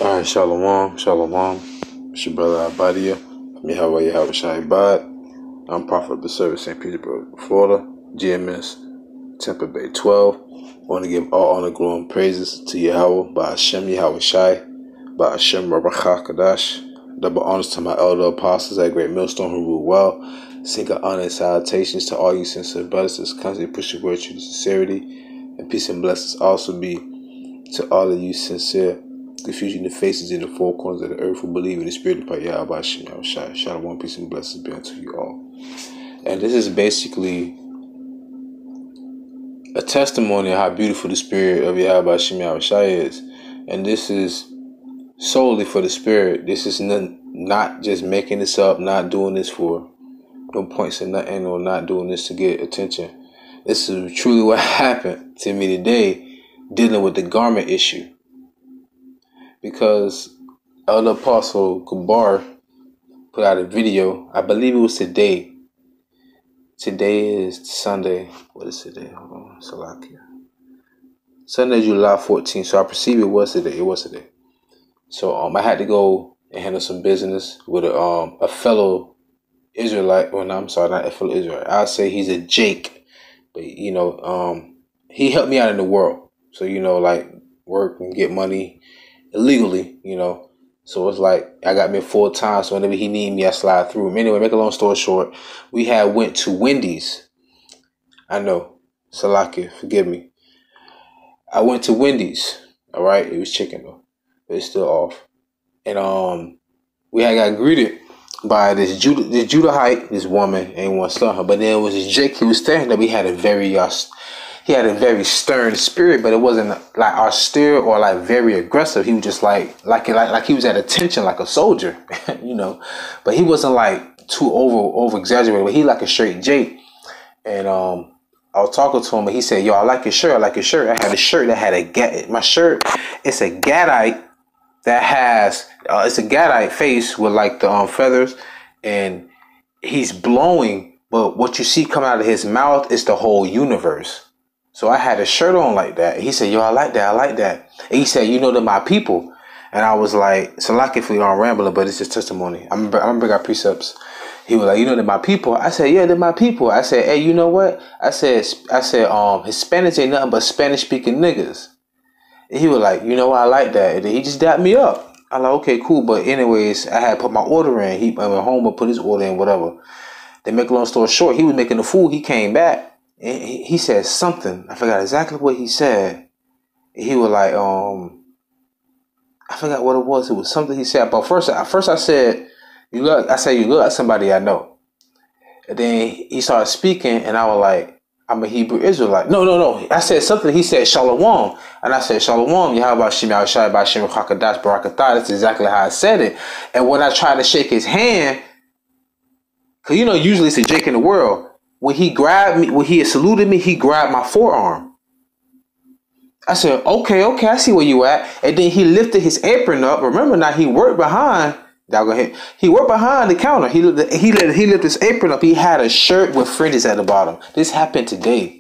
Alright, Shalom, Shalom. It's your brother Abadia. Yahweh Shai Bad. I'm Prophet of the Service, St. Petersburg, Florida, GMS, Tampa Bay 12. I want to give all honor, glory, and praises to Yahweh, by Hashem Yahweh Shai, by Hashem Rabachah Kadash. Double honors to my elder apostles at Great Millstone who rule well. Single honor and salutations to all you sincere brothers that's constantly pushing virtue to sincerity. And peace and blessings also be to all of you sincere, confusing the faces in the four corners of the earth who believe in the spirit of Yahweh Hashem Yahweh Shai. Shalom, peace and blessings be unto you all. And this is basically a testimony of how beautiful the spirit of Yahweh Hashem Yahweh Shai is. And this is solely for the spirit. This is not just making this up, not doing this for no points or nothing, or not doing this to get attention. This is truly what happened to me today, dealing with the garment issue. Because Elder Apostle Gabar put out a video, I believe it was today. Today is Sunday. What is today? Hold on, Salakia. Sunday, July 14th. So I perceive it was today. It was today. So I had to go and handle some business with a fellow Israelite. Well, no, I'm sorry, not a fellow Israelite. I'll say he's a Jake, but he helped me out in the world. So like work and get money illegally, So it's like I got me full time. So whenever he need me, I slide through him. Anyway, make a long story short, we went to Wendy's. I know, Salakia, forgive me. I went to Wendy's. All right, it was chicken though, but it's still off. And we had got greeted by this Judahite, this woman, and one saw her. But then it was this Jake. He was standing there. We had a very stern spirit, but it wasn't like austere or like very aggressive. He was just like he was at attention, like a soldier, But he wasn't like too over exaggerated. But he like a straight Jake. And I was talking to him, and he said, "Yo, I like your shirt. I like your shirt." I had a shirt that had my shirt. It's a Gadite that has it's a Gadite face with like the feathers, and he's blowing. But what you see coming out of his mouth is the whole universe. So I had a shirt on like that. He said, "Yo, I like that. I like that." And he said, "They're my people." And I was like, so lucky if we don't ramble, but it's just testimony. I'm gonna bring our precepts. He was like, they're my people. I said, yeah, they're my people. I said, hey, you know what? I said, Hispanics ain't nothing but Spanish speaking niggas. And he was like, I like that. And then he just dapped me up. I'm like, okay, cool. But anyways, I had put my order in. He went home and put his order in, whatever. They make a long story short, he was making the food. He came back. He said something. I forgot exactly what he said. He was like, I forgot what it was. It was something he said. But first I said, you look like somebody I know. And then he started speaking, and I was like, I'm a Hebrew Israelite. No. I said something. He said Shalom, and I said Shalom. Yahweh Hashem Yahweh Shai B'Hashem Chakadash Barakatah. That's exactly how I said it. And when I tried to shake his hand, because usually it's a Jake in the world. When he grabbed me, when he had saluted me, he grabbed my forearm. I said, okay, I see where you at. And then he lifted his apron up. Remember now, he worked behind. He worked behind the counter. He lifted his apron up. He had a shirt with fringes at the bottom. This happened today.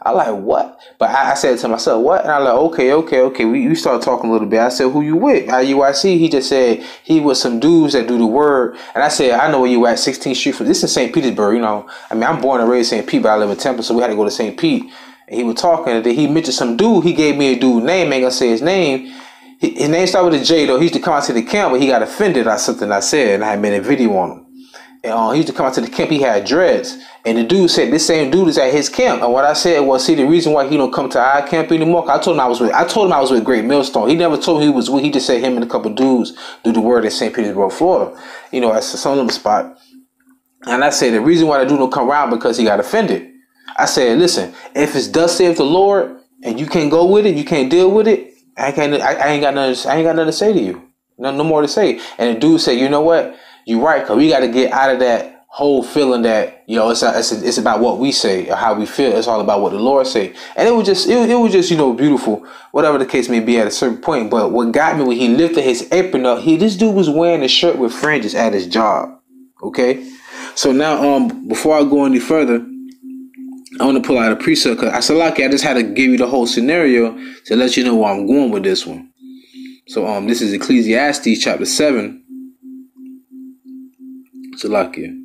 I like, what? But I said to myself, what? And I like, okay. We started talking a little bit. I said, who you with? IUIC. He just said he was some dudes that do the word. And I said, I know where you at, 16th Street. This is St. Petersburg, I'm born and raised in St. Pete, but I live in Temple, so we had to go to St. Pete. And he was talking, and then he mentioned some dude. He gave me a dude name. Ain't gonna say his name. His name started with a J, though. He used to come out to the camp, but he got offended at something I said, and I had made a video on him. And he used to come out to the camp. He had dreads, and the dude said this same dude is at his camp. And what I said was, see, the reason why he don't come to our camp anymore, I told him I was with Great Millstone. He never told me he was with. He just said him and a couple dudes do the word in St. Petersburg, Florida. That's some little spot. And I said the reason why the dude don't come around because he got offended. I said, listen, if it's thus saith the Lord, and you can't go with it, you can't deal with it. I ain't got nothing to say to you. No more to say. And the dude said, you know what? You're right, because we got to get out of that whole feeling that, it's about what we say or how we feel. It's all about what the Lord say. And it was just beautiful, whatever the case may be at a certain point. But what got me when he lifted his apron up, this dude was wearing a shirt with fringes at his job. Okay? So now, before I go any further, I want to pull out a precept because I said, I just had to give you the whole scenario to let you know where I'm going with this one. So this is Ecclesiastes chapter 7. Salakia.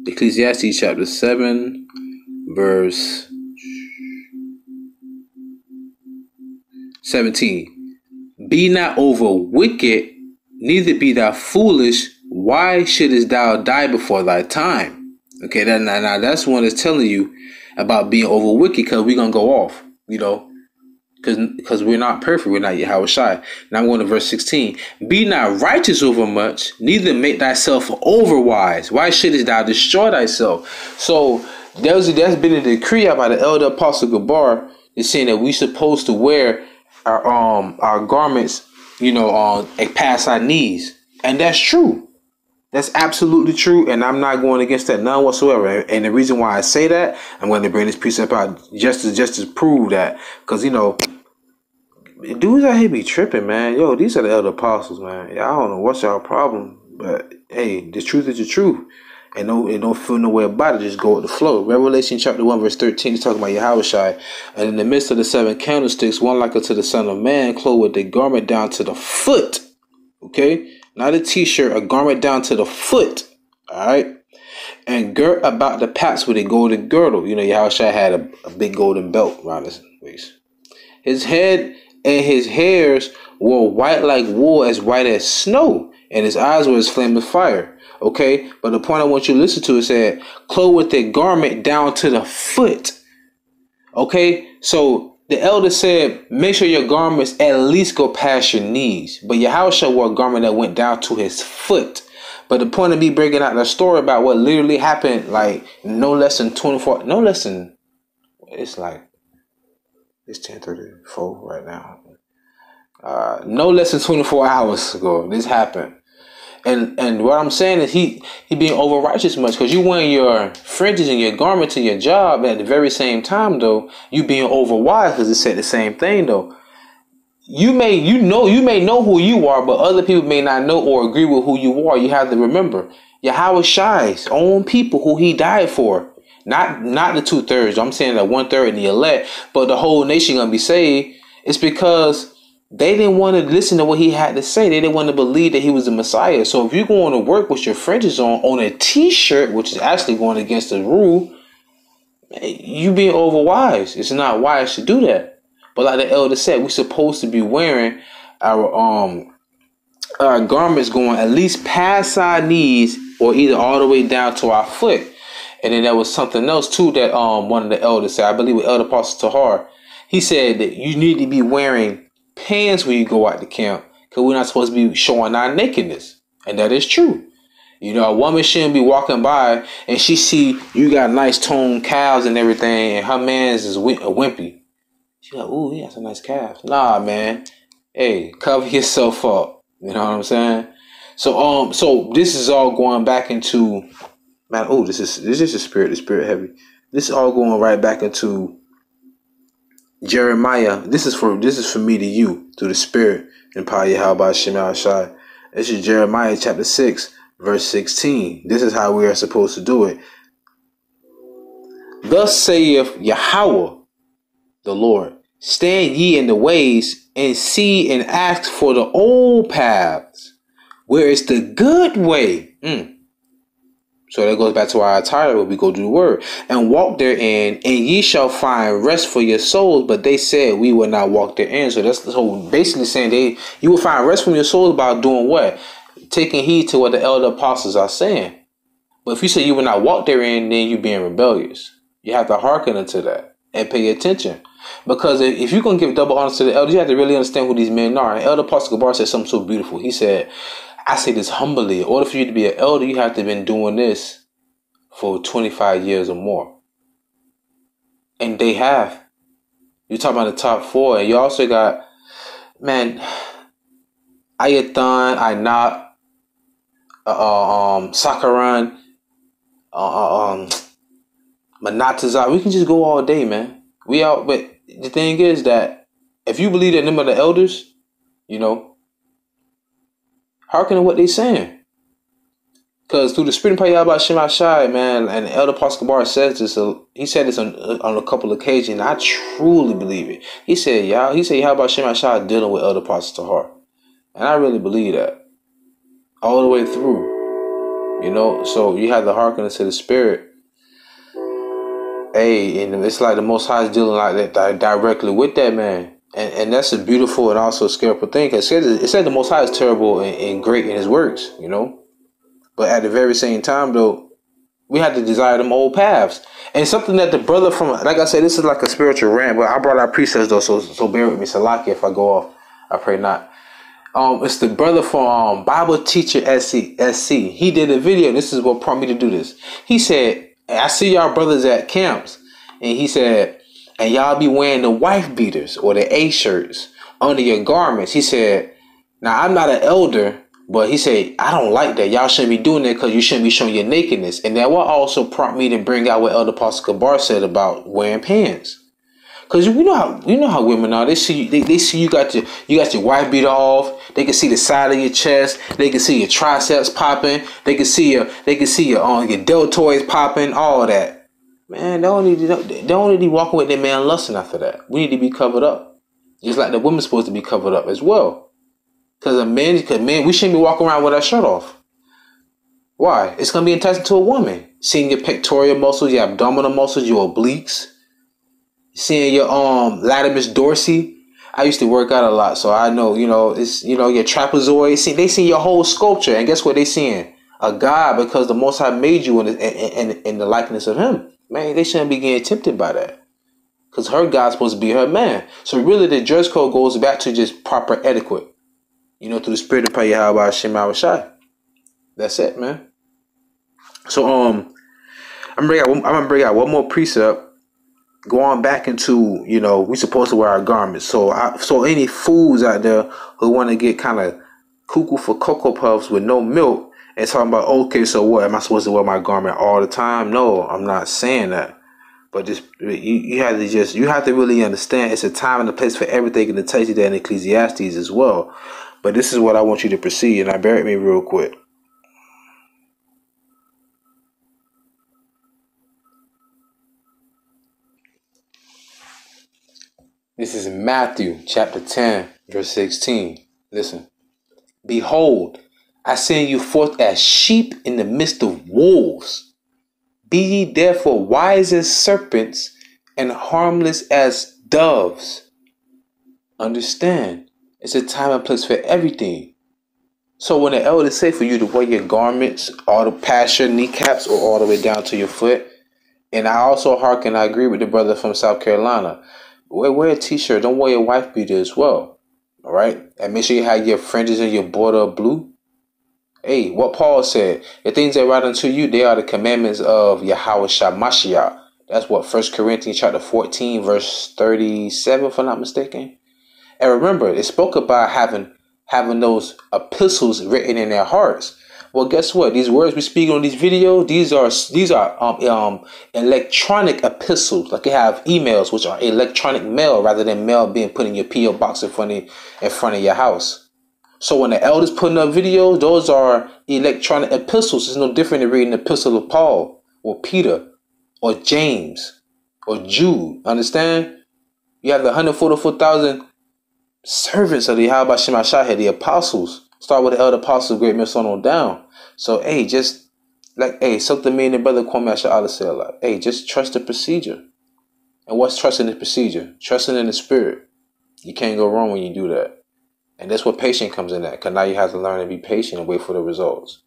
Ecclesiastes chapter 7, verse 17. Be not over wicked, neither be thou foolish. Why shouldest thou die before thy time? Okay, now that's one that's telling you about being over wicked, because we're going to go off, because we're not perfect. We're not Yahweh Shai. Now I'm going to verse 16. Be not righteous over much, neither make thyself over wise. Why shouldest thou destroy thyself? So that's been a decree by the elder apostle Gabar. Is saying that we supposed to wear our garments, past our knees, and that's true. That's absolutely true, and I'm not going against that none whatsoever. And the reason why I say that, I'm going to bring this precept out just to prove that, because dudes out here be tripping, man. Yo, these are the elder apostles, man. I don't know what's y'all problem, but hey, the truth is the truth, and don't feel no way about it. Just go with the flow. Revelation chapter 1 verse 13 is talking about Yahweh Shai, and in the midst of the 7 candlesticks, one like unto the Son of Man, clothed with a garment down to the foot. Okay. Not a t-shirt, a garment down to the foot. All right. And girt about the paps with a golden girdle. Yahweh Shai had a big golden belt around his waist. His head and his hairs were white like wool, as white as snow. And his eyes were as flame of fire. Okay. But the point I want you to listen to is that clothed with a garment down to the foot. Okay. So the elder said, make sure your garments at least go past your knees. But Yahushua wore a garment that went down to his foot. But the point of me bringing out the story about what literally happened, like no less than 24, no less than, it's 10:34 right now. No less than 24 hours ago, this happened. And what I'm saying is he being over righteous much, because you wearing your fringes and your garment to your job at the very same time, though you being over wise, because it said the same thing though. You may know who you are, but other people may not know or agree with who you are. You have to remember Yahweh Shai's own people who he died for. Not the 2/3. I'm saying that 1/3 in the elect, but the whole nation gonna be saved. It's because they didn't want to listen to what he had to say. They didn't want to believe that he was the Messiah. So if you're going to work with your fringes on a t-shirt, which is actually going against the rule, you being overwise. It's not wise to do that. But like the elder said, we're supposed to be wearing our garments going at least past our knees, or either all the way down to our foot. And then there was something else too that one of the elders said. I believe with Elder Apostle Tahar, he said that you need to be wearing pants when you go out to camp, because we're not supposed to be showing our nakedness. And that is true. A woman shouldn't be walking by and she see you got nice toned calves and everything, and her man's is a wimpy. She's like, ooh, he has some nice calves. Nah, man. Hey, cover yourself up. You know what I'm saying? So this is all going back into, man, oh, this is the spirit heavy. This is all going right back into Jeremiah. This is for me to you through the Spirit and power Yahweh Shema Shai. This is Jeremiah chapter 6 verse 16. This is how we are supposed to do it. Thus saith Yahweh the Lord, stand ye in the ways and see and ask for the old paths, where is the good way. So that goes back to our attire when we go to the word, and walk therein, and ye shall find rest for your souls. But they said we will not walk therein. So that's the whole basically saying you will find rest from your souls by doing what? Taking heed to what the elder apostles are saying. But if you say you will not walk therein, then you're being rebellious. You have to hearken unto that and pay attention. Because if you're going to give double honor to the elders, you have to really understand who these men are. And Elder Apostle Gabar said something so beautiful. He said, I say this humbly. In order for you to be an elder, you have to have been doing this for 25 years or more. And they have. You're talking about the top 4. And you also got, man, Ayathan, Ainat, Sakaran, Manatazar. We can just go all day, man. But the thing is that if you believe that them are the elders, hearken to what they saying. Because through the spirit and power about Shema Shai, man, and Elder Pascal Bar says this. He said this on a couple of occasions. I truly believe it. He said, y'all. He said, how about Shema Shai dealing with Elder Pascal Tahar? And I really believe that all the way through. You know, so you have to hearken into the spirit. Hey, and it's like the Most High is dealing like that directly with that man. And that's a beautiful and also scary thing. Because it said the Most High is terrible and great in his works, you know. But at the very same time, though, we have to desire them old paths. And something that the brother from, like I said, this is like a spiritual rant, but I brought out precepts, though, so bear with me. Salaki, if I go off, I pray not. It's the brother from Bible Teacher SC. He did a video, and this is what prompted me to do this. He said, I see y'all brothers at camps. And he said, and y'all be wearing the wife beaters or the A shirts under your garments. He said, now I'm not an elder, but he said, I don't like that. Y'all shouldn't be doing that because you shouldn't be showing your nakedness. And that will also prompt me to bring out what Elder Pascal Kabar said about wearing pants. Because you know how women are. They see you got your wife beater off. They can see the side of your chest. They can see your triceps popping. They can see your deltoids popping. All that. Man, they don't need to be walking with their man lusting after that. We need to be covered up, just like the women's supposed to be covered up as well. Because men, we shouldn't be walking around with our shirt off. Why? It's gonna be enticing to a woman. Seeing your pectoral muscles, your abdominal muscles, your obliques. Seeing your latimus dorsi. I used to work out a lot, so I know, it's your trapezoid. They see your whole sculpture, and guess what they seeing? A God, because the Most High made you in the likeness of Him. Man, they shouldn't be getting tempted by that, because her God's supposed to be her man. So really, the dress code goes back to just proper etiquette. Through the spirit of prayer, how about Shema Shai? That's it, man. So I'm gonna bring out one more precept. Going back into, we supposed to wear our garments. So any fools out there who want to get kind of cuckoo for Cocoa Puffs with no milk and talking about, okay, so what? Am I supposed to wear my garment all the time? No, I'm not saying that. But just you have to really understand it's a time and a place for everything, and it tells you that in Ecclesiastes as well. But this is what I want you to proceed, and bear with me real quick. This is Matthew chapter 10, verse 16. Listen. Behold, I send you forth as sheep in the midst of wolves. Be ye therefore wise as serpents and harmless as doves. Understand, it's a time and place for everything. So when the elders say for you to wear your garments all the past your kneecaps or all the way down to your foot, and I also hearken, I agree with the brother from South Carolina. Wear a t-shirt. Don't wear your wife beater as well. All right? And make sure you have your fringes and your border of blue. Hey, what Paul said, the things that write unto you, they are the commandments of Yahweh Shamashiach. That's what 1 Corinthians chapter 14, verse 37, if I'm not mistaken. And remember, it spoke about having those epistles written in their hearts. Well, guess what? These words we speak on these videos, these are electronic epistles. Like you have emails, which are electronic mail rather than mail being put in your P.O. box in front of your house. So when the elders putting up videos, those are electronic epistles. It's no different than reading the epistle of Paul or Peter or James or Jude. Understand? You have the 144,000 servants of the Yahweh Shema Shai, the apostles. Start with the elder apostles, great men, so on down. So, something me and the brother Kwame Asha'Allah said a lot. Hey, just trust the procedure. And what's trusting the procedure? Trusting in the spirit. You can't go wrong when you do that. And that's what patience comes in at. Because now you have to learn to be patient and wait for the results.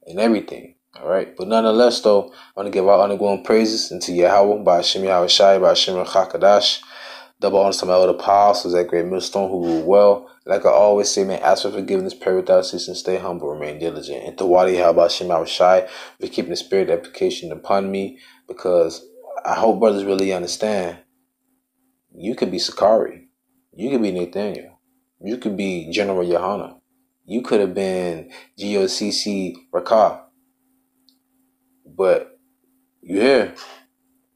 And everything. All right. But nonetheless, though, I want to give our ongoing praises into Yahweh, by Hashem Yahweh Shai, by Hashem Chakadash. Double honor to my elder apostles, that great millstone who rule well. Like I always say, man, ask for forgiveness, pray without ceasing, stay humble, remain diligent. And to Wadi Habah Shema Shai for keeping the spirit application upon me, because I hope brothers really understand. You could be Sakari. You could be Nathaniel. You could be General Yohana. You could have been GOCC Rakah. But you're here.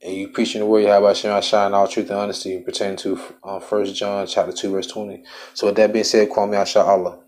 And you preaching the word, Yahweh Shema Shai, in all truth and honesty, pertaining to 1 John chapter 2, verse 20. So with that being said, call me Asha'Allah.